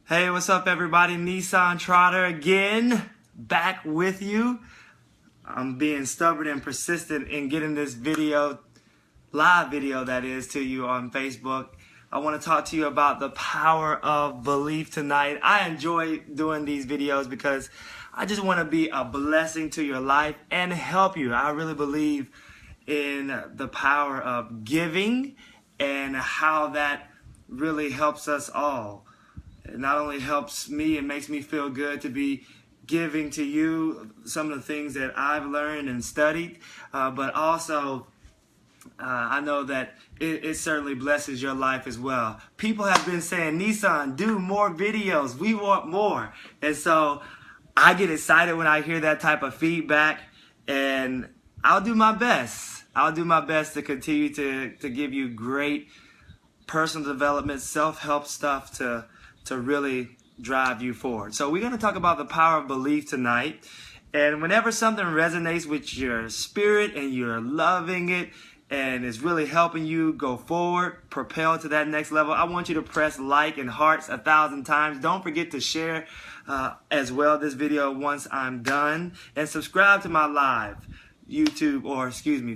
Hey, what's up everybody? Nisan Trotter again, back with you. I'm being stubborn and persistent in getting this video, live video that is, to you on Facebook. I want to talk to you about the power of belief tonight. I enjoy doing these videos because I just want to be a blessing to your life and help you. I really believe in the power of giving and how that really helps us all. It not only helps me, it makes me feel good to be giving to you some of the things that I've learned and studied, but also I know that it certainly blesses your life as well. People have been saying, Nisan, do more videos. We want more. And so I get excited when I hear that type of feedback, and I'll do my best. I'll do my best to continue to give you great personal development, self-help stuff to really drive you forward. So we're going to talk about the power of belief tonight. And whenever something resonates with your spirit and you're loving it and it's really helping you go forward, propel to that next level, I want you to press like and hearts 1,000 times. Don't forget to share as well this video once I'm done. And subscribe to my live YouTube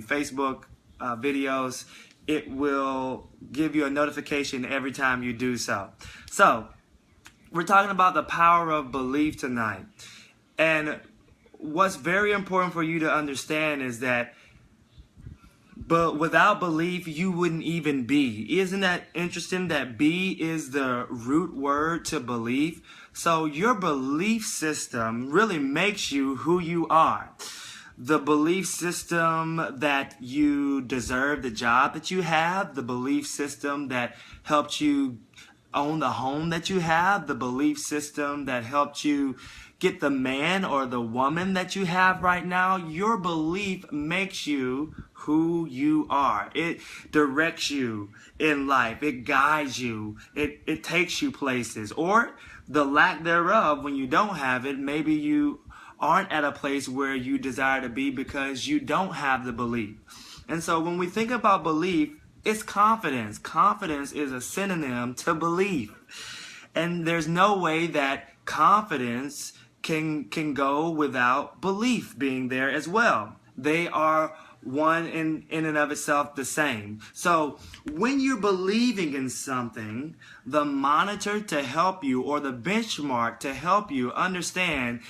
Facebook videos. It will give you a notification every time you do so. So we're talking about the power of belief tonight. And what's very important for you to understand is that without belief, you wouldn't even be. Isn't that interesting that be is the root word to belief? So your belief system really makes you who you are. The belief system that you deserve the job that you have, the belief system that helped you own the home that you have, the belief system that helped you get the man or the woman that you have right now, your belief makes you who you are. It directs you in life. It guides you. It takes you places. Or the lack thereof, when you don't have it, maybe you aren't at a place where you desire to be because you don't have the belief. And so when we think about belief, it's confidence. Confidence is a synonym to belief. And there's no way that confidence can go without belief being there as well. They are one in and of itself the same. So when you're believing in something, the monitor to help you or the benchmark to help you understand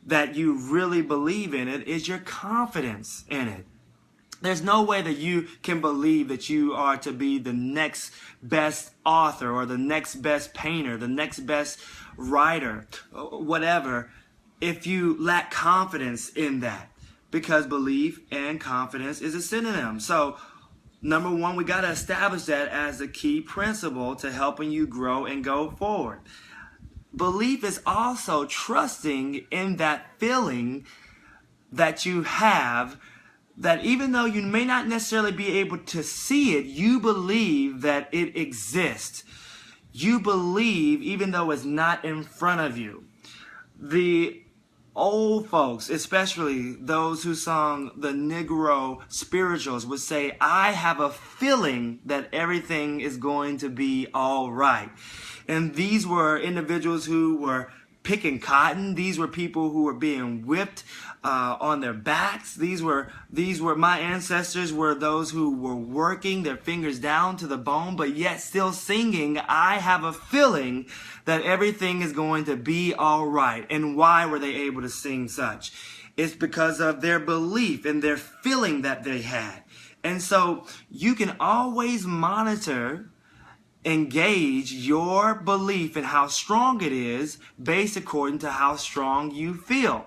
that you really believe in it is your confidence in it. There's no way that you can believe that you are to be the next best author or the next best painter, the next best writer, whatever, if you lack confidence in that, because belief and confidence is a synonym. So number one, we got to establish that as a key principle to helping you grow and go forward. Belief is also trusting in that feeling that you have, that even though you may not necessarily be able to see it, you believe that it exists. You believe even though it's not in front of you. The old folks, especially those who sung the Negro spirituals, would say, I have a feeling that everything is going to be all right. And these were individuals who were picking cotton. These were people who were being whipped on their backs. These were my ancestors were those who were working their fingers down to the bone, but yet still singing, I have a feeling that everything is going to be all right. And why were they able to sing such? It's because of their belief and their feeling that they had. And so you can always monitor, engage your belief and how strong it is based according to how strong you feel.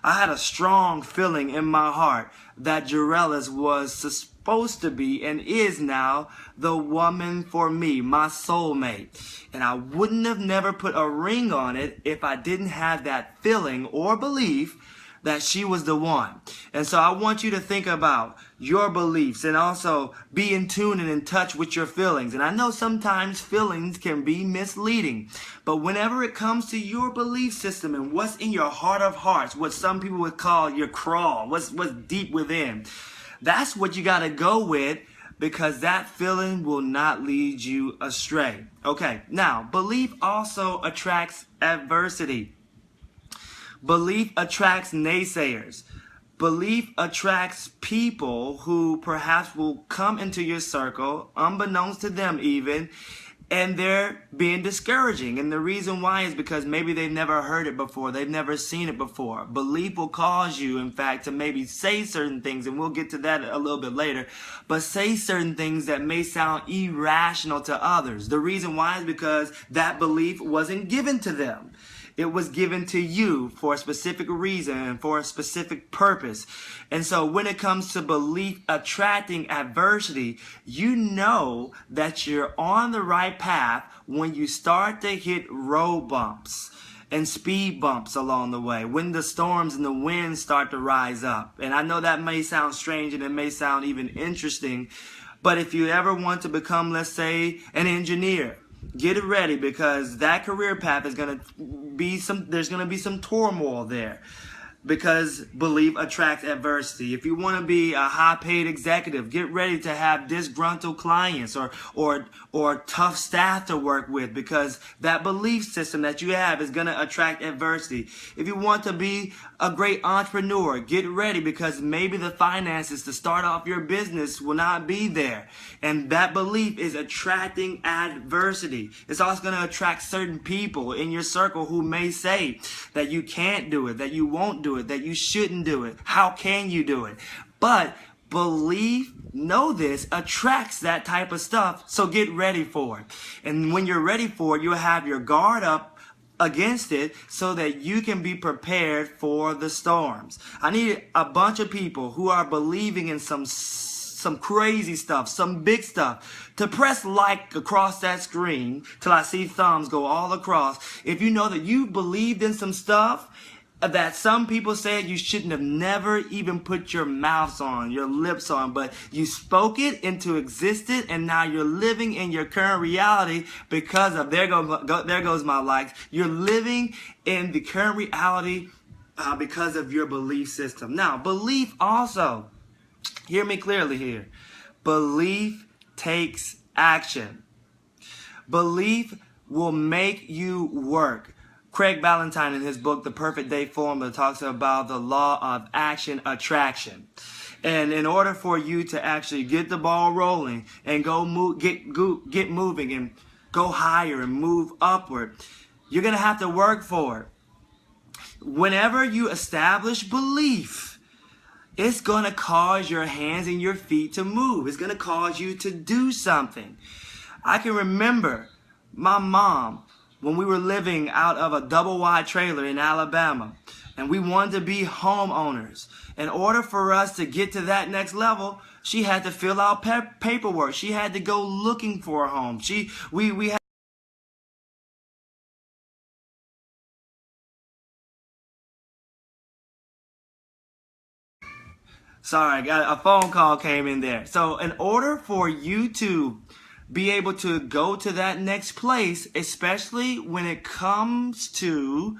I had a strong feeling in my heart that Jarellis was supposed to be and is now the woman for me, my soulmate. And I wouldn't have never put a ring on it if I didn't have that feeling or belief that she was the one. And so I want you to think about your beliefs and also be in tune and in touch with your feelings. And I know sometimes feelings can be misleading, but whenever it comes to your belief system and what's in your heart of hearts, what some people would call your crawl, what's deep within, that's what you got to go with because that feeling will not lead you astray. Okay, now, belief also attracts adversity. Belief attracts naysayers. Belief attracts people who perhaps will come into your circle, unbeknownst to them even, and they're being discouraging. And the reason why is because maybe they've never heard it before. They've never seen it before. Belief will cause you, in fact, to maybe say certain things, and we'll get to that a little bit later, but say certain things that may sound irrational to others. The reason why is because that belief wasn't given to them. It was given to you for a specific reason and for a specific purpose. And so when it comes to belief attracting adversity, you know that you're on the right path when you start to hit road bumps and speed bumps along the way, when the storms and the winds start to rise up. And I know that may sound strange and it may sound even interesting, but if you ever want to become, let's say, an engineer, get it ready, because that career path is going to be there's going to be some turmoil there, because belief attracts adversity. If you want to be a high-paid executive, get ready to have disgruntled clients or tough staff to work with, because that belief system that you have is going to attract adversity. If you want to be a great entrepreneur, get ready, because maybe the finances to start off your business will not be there. And that belief is attracting adversity. It's also going to attract certain people in your circle who may say that you can't do it, that you won't do it, that you shouldn't do it. How can you do it? But belief, know this, attracts that type of stuff. So get ready for it. And when you're ready for it, you'll have your guard up against it so that you can be prepared for the storms. I need a bunch of people who are believing in some crazy stuff, some big stuff, to press like across that screen till I see thumbs go all across. If you know that you believed in some stuff that some people said you shouldn't have never even put your mouths on, your lips on, but you spoke it into existence, and now you're living in your current reality because of, there goes my likes, you're living in the current reality because of your belief system. Now, belief also, hear me clearly here, belief takes action. Belief will make you work. Craig Ballantyne, in his book, The Perfect Day Formula, talks about the law of action attraction. And in order for you to actually get the ball rolling and get moving and go higher and move upward, you're going to have to work for it. Whenever you establish belief, it's going to cause your hands and your feet to move. It's going to cause you to do something. I can remember my mom, when we were living out of a double-wide trailer in Alabama, and we wanted to be homeowners. In order for us to get to that next level, she had to fill out paperwork. She had to go looking for a home. We had Sorry, a phone call came in there. So in order for you to be able to go to that next place, especially when it comes to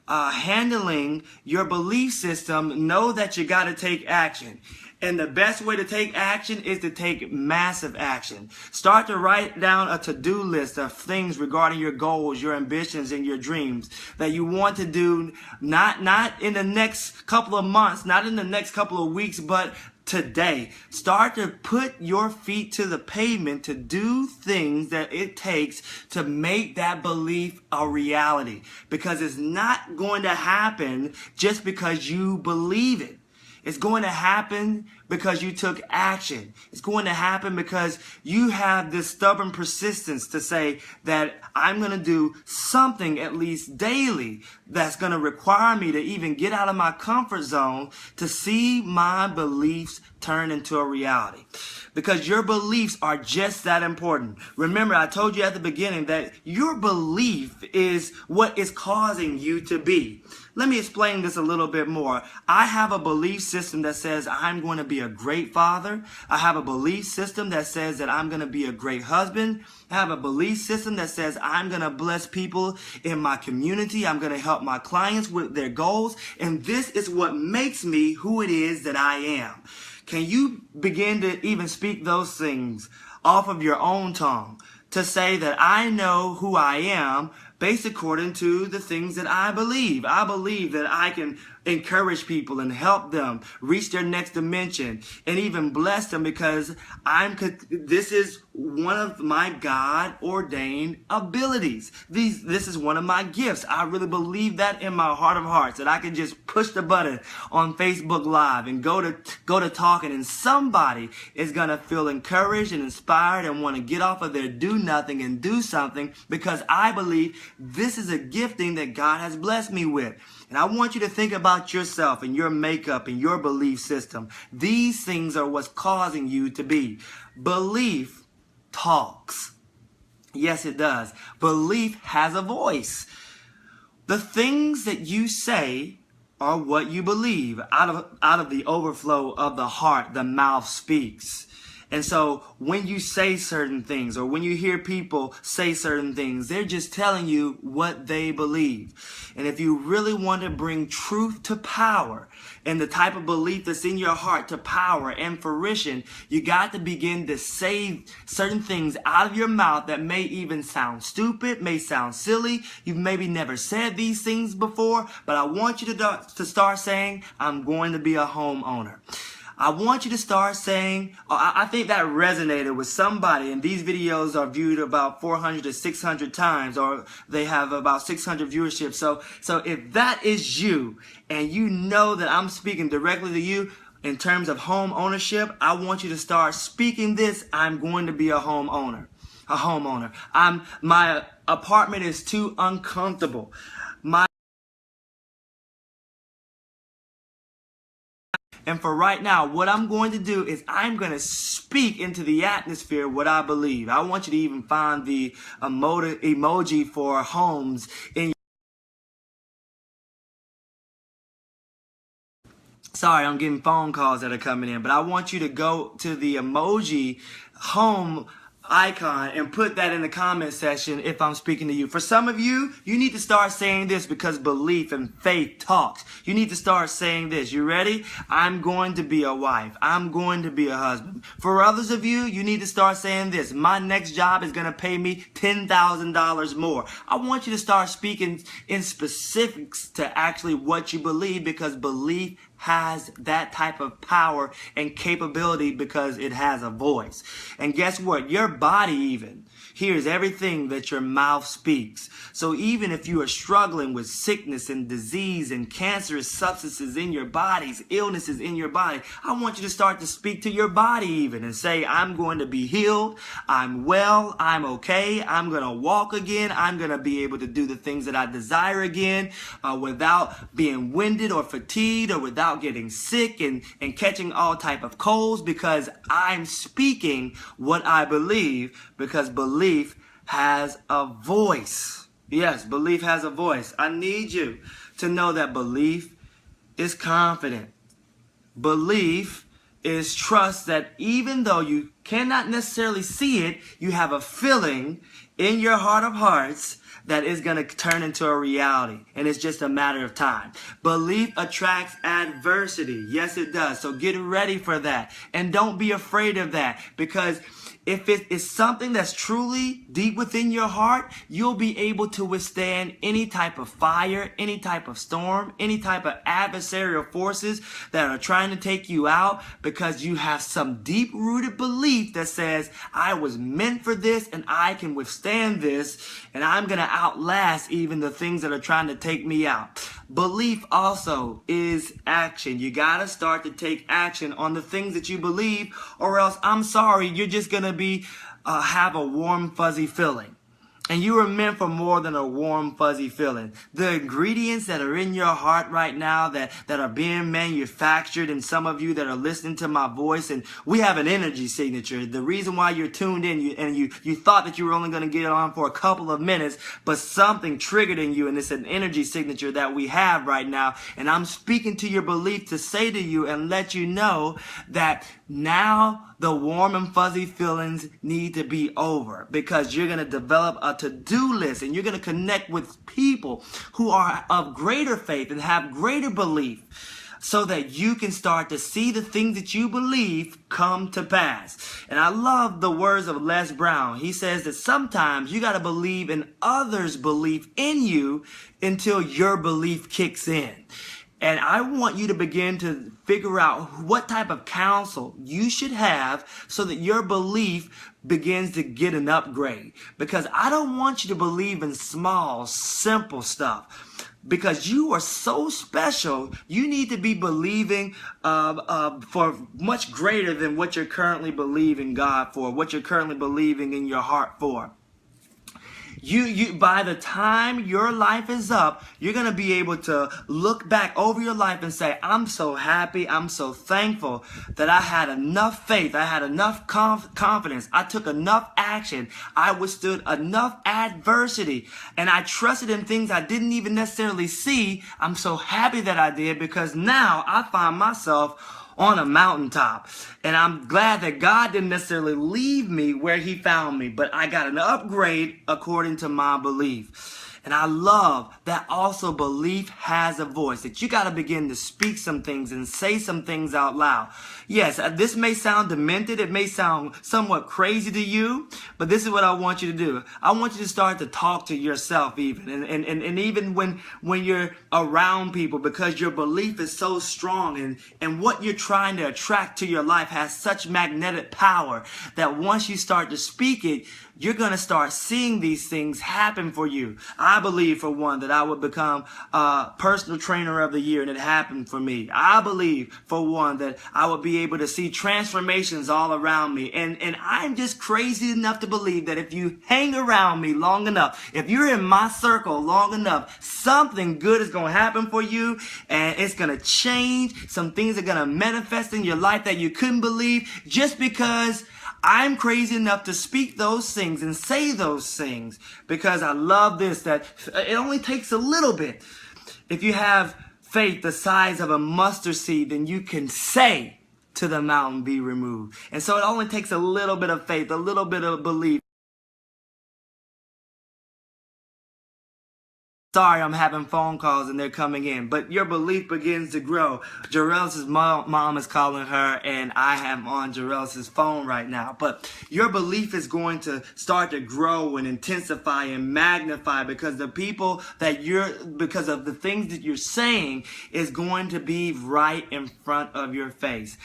handling your belief system, know that you got to take action. And the best way to take action is to take massive action. Start to write down a to-do list of things regarding your goals, your ambitions, and your dreams that you want to do, not in the next couple of months, not in the next couple of weeks, but today. Start to put your feet to the pavement to do things that it takes to make that belief a reality. Because it's not going to happen just because you believe it. It's going to happen because you took action. It's going to happen because you have this stubborn persistence to say that I'm going to do something at least daily that's going to require me to even get out of my comfort zone to see my beliefs turn into a reality. Because your beliefs are just that important. Remember, I told you at the beginning that your belief is what is causing you to be. Let me explain this a little bit more. I have a belief system that says I'm going to be a great father. I have a belief system that says that I'm going to be a great husband. I have a belief system that says I'm going to bless people in my community. I'm going to help my clients with their goals. And this is what makes me who it is that I am. Can you begin to even speak those things off of your own tongue to say that I know who I am based according to the things that I believe? I believe that I can encourage people and help them reach their next dimension and even bless them because this is one of my God ordained abilities. This is one of my gifts. I really believe that in my heart of hearts, that I can just push the button on Facebook Live and go to talking, and somebody is going to feel encouraged and inspired and want to get off of their do nothing and do something because I believe this is a gifting that God has blessed me with. And I want you to think about yourself and your makeup and your belief system. These things are what's causing you to be. Belief talks. Yes, it does. Belief has a voice. The things that you say are what you believe. Out of the overflow of the heart, the mouth speaks. And so when you say certain things or when you hear people say certain things, they're just telling you what they believe. And if you really want to bring truth to power and the type of belief that's in your heart to power and fruition, you got to begin to say certain things out of your mouth that may even sound stupid, may sound silly. You've maybe never said these things before, but I want you to start saying, I'm going to be a homeowner. I want you to start saying, I think that resonated with somebody, and these videos are viewed about 400 to 600 times, or they have about 600 viewership. So if that is you, and you know that I'm speaking directly to you in terms of home ownership, I want you to start speaking this. I'm going to be a homeowner. My apartment is too uncomfortable. And for right now, what I'm going to do is I'm going to speak into the atmosphere what I believe. I want you to even find the emoji for homes in. Sorry, I'm getting phone calls that are coming in, but I want you to go to the emoji home icon and put that in the comment section if I'm speaking to you. For some of you, you need to start saying this because belief and faith talks. You need to start saying this. You ready? I'm going to be a wife. I'm going to be a husband. For others of you, you need to start saying this. My next job is going to pay me $10,000 more. I want you to start speaking in specifics to actually what you believe, because belief has that type of power and capability because it has a voice. And guess what? Your body even hears everything that your mouth speaks. So even if you are struggling with sickness and disease and cancerous substances in your bodies, illnesses in your body, I want you to start to speak to your body even and say, I'm going to be healed. I'm well. I'm okay. I'm going to walk again. I'm going to be able to do the things that I desire again without being winded or fatigued or without getting sick and catching all type of colds, because I'm speaking what I believe, because belief has a voice. Yes, belief has a voice. I need you to know that belief is confident. Belief is trust that even though you cannot necessarily see it, you have a feeling in your heart of hearts that is going to turn into a reality, and it's just a matter of time. Belief attracts adversity. Yes, it does. So get ready for that, and don't be afraid of that, because if it is something that's truly deep within your heart, you'll be able to withstand any type of fire, any type of storm, any type of adversarial forces that are trying to take you out, because you have some deep-rooted belief that says, I was meant for this and I can withstand this, and I'm going to outlast even the things that are trying to take me out. Belief also is action. You got to start to take action on the things that you believe, or else, I'm sorry, you're just going to have a warm, fuzzy feeling. And you were meant for more than a warm, fuzzy feeling. The ingredients that are in your heart right now that are being manufactured, and some of you that are listening to my voice, and we have an energy signature. The reason why you're tuned in, you thought that you were only going to get on for a couple of minutes, but something triggered in you, and it's an energy signature that we have right now. And I'm speaking to your belief to say to you and let you know that now the warm and fuzzy feelings need to be over, because you're going to develop a to-do list, and you're going to connect with people who are of greater faith and have greater belief. so that you can start to see the things that you believe come to pass. And I love the words of Les Brown. He says that sometimes you got to believe in others' belief in you until your belief kicks in. And I want you to begin to figure out what type of counsel you should have so that your belief begins to get an upgrade. Because I don't want you to believe in small, simple stuff. Because you are so special, you need to be believing for much greater than what you're currently believing God for, what you're currently believing in your heart for. You by the time your life is up, you're going to be able to look back over your life and say, I'm so happy, I'm so thankful that I had enough faith, I had enough confidence, I took enough action, I withstood enough adversity, and I trusted in things I didn't even necessarily see. I'm so happy that I did, because now I find myself on a mountaintop. And I'm glad that God didn't necessarily leave me where he found me, but I got an upgrade according to my belief. And I love that also belief has a voice, that you got to begin to speak some things and say some things out loud. Yes, this may sound demented. It may sound somewhat crazy to you, but this is what I want you to do. I want you to start to talk to yourself even. And even when you're around people, because your belief is so strong and what you're trying to attract to your life has such magnetic power that once you start to speak it, you're going to start seeing these things happen for you. I believe, for one, that I would become personal trainer of the year, and it happened for me. I believe, for one, that I would be able to see transformations all around me. And I'm just crazy enough to believe that if you hang around me long enough, if you're in my circle long enough, something good is going to happen for you, and it's going to change. Some things are going to manifest in your life that you couldn't believe, just because I'm crazy enough to speak those things and say those things, because I love this, that it only takes a little bit. If you have faith the size of a mustard seed, then you can say to the mountain, be removed. And so it only takes a little bit of faith, a little bit of belief. Sorry, I'm having phone calls and they're coming in, but your belief begins to grow. Jarrell's mom is calling her, and I am on Jarrell's phone right now. But your belief is going to start to grow and intensify and magnify, because the people that because of the things that you're saying is going to be right in front of your face.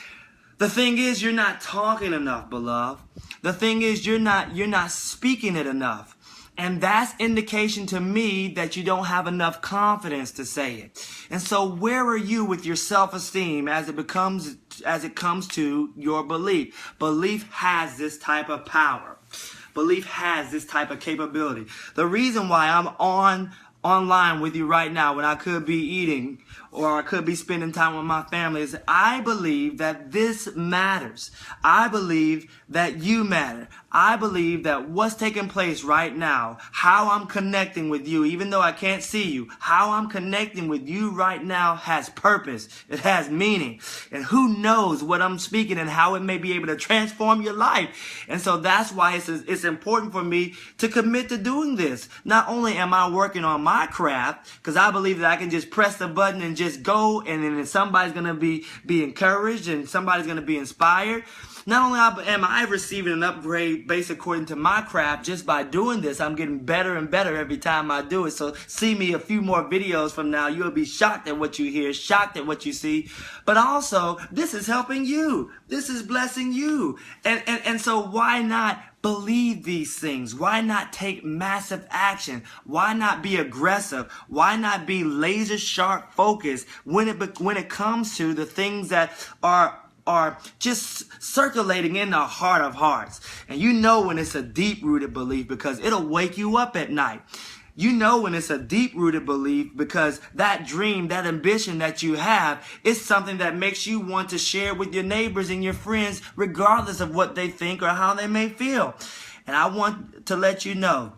The thing is, you're not talking enough, beloved. The thing is, you're not speaking it enough. And that's indication to me that you don't have enough confidence to say it. And so where are you with your self-esteem as it comes to your belief? Belief has this type of power. Belief has this type of capability. The reason why I'm online with you right now when I could be eating or I could be spending time with my family is I believe that this matters. I believe that you matter. I believe that what's taking place right now, how I'm connecting with you, even though I can't see you, how I'm connecting with you right now has purpose. It has meaning. And who knows what I'm speaking and how it may be able to transform your life. And so that's why it's important for me to commit to doing this. Not only am I working on my craft, because I believe that I can just press the button and just go, and then somebody's going to be encouraged and somebody's going to be inspired. Not only am I receiving an upgrade based according to my craft just by doing this, I'm getting better and better every time I do it. So see me a few more videos from now. You'll be shocked at what you hear, shocked at what you see. But also, this is helping you. This is blessing you. And so why not believe these things? Why not take massive action? Why not be aggressive? Why not be laser sharp focused when it comes to the things that are just circulating in the heart of hearts? And you know when it's a deep-rooted belief, because it'll wake you up at night. You know when it's a deep-rooted belief, because that dream, that ambition that you have is something that makes you want to share with your neighbors and your friends, regardless of what they think or how they may feel. And I want to let you know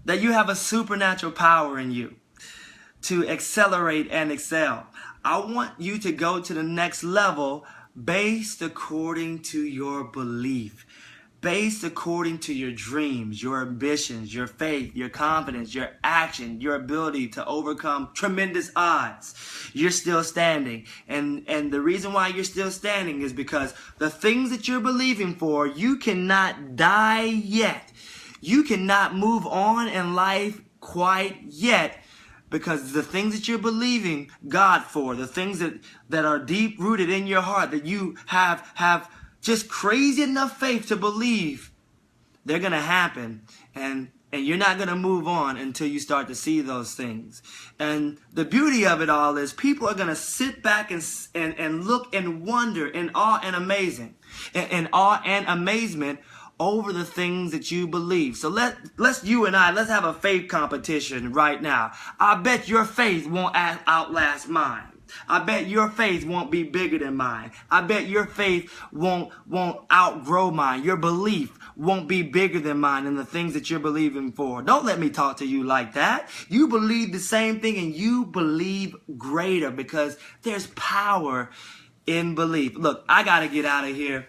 that you have a supernatural power in you to accelerate and excel. I want you to go to the next level based according to your belief. based according to your dreams, your ambitions, your faith, your confidence, your action, your ability to overcome tremendous odds, you're still standing. And the reason why you're still standing is because the things that you're believing for, you cannot die yet. You cannot move on in life quite yet, because the things that you're believing God for, the things that are deep rooted in your heart, that you have just crazy enough faith to believe, they're going to happen. And you're not going to move on until you start to see those things. And the beauty of it all is people are going to sit back and look and wonder in awe and amazement over the things that you believe. So let's have a faith competition right now. I bet your faith won't outlast mine. I bet your faith won't be bigger than mine. I bet your faith won't outgrow mine. Your belief won't be bigger than mine in the things that you're believing for. Don't let me talk to you like that. You believe the same thing, and you believe greater, because there's power in belief. Look, I got to get out of here.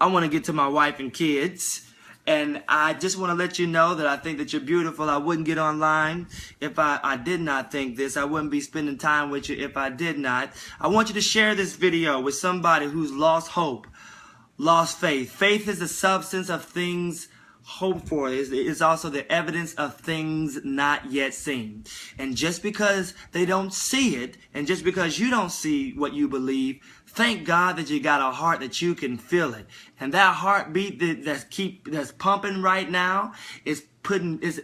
I want to get to my wife and kids, and I just want to let you know that I think that you're beautiful. I wouldn't get online if I did not think this. I wouldn't be spending time with you if I did not. I want you to share this video with somebody who's lost hope, lost faith. Faith is the substance of things hoped for. It's also the evidence of things not yet seen. And just because they don't see it, and just because you don't see what you believe, thank God that you got a heart that you can feel it. And that heartbeat that's pumping right now is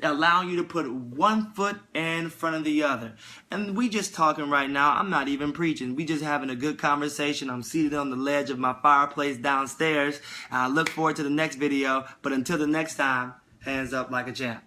allowing you to put one foot in front of the other. And we just talking right now. I'm not even preaching. We just having a good conversation. I'm seated on the ledge of my fireplace downstairs. I look forward to the next video. But until the next time, hands up like a champ.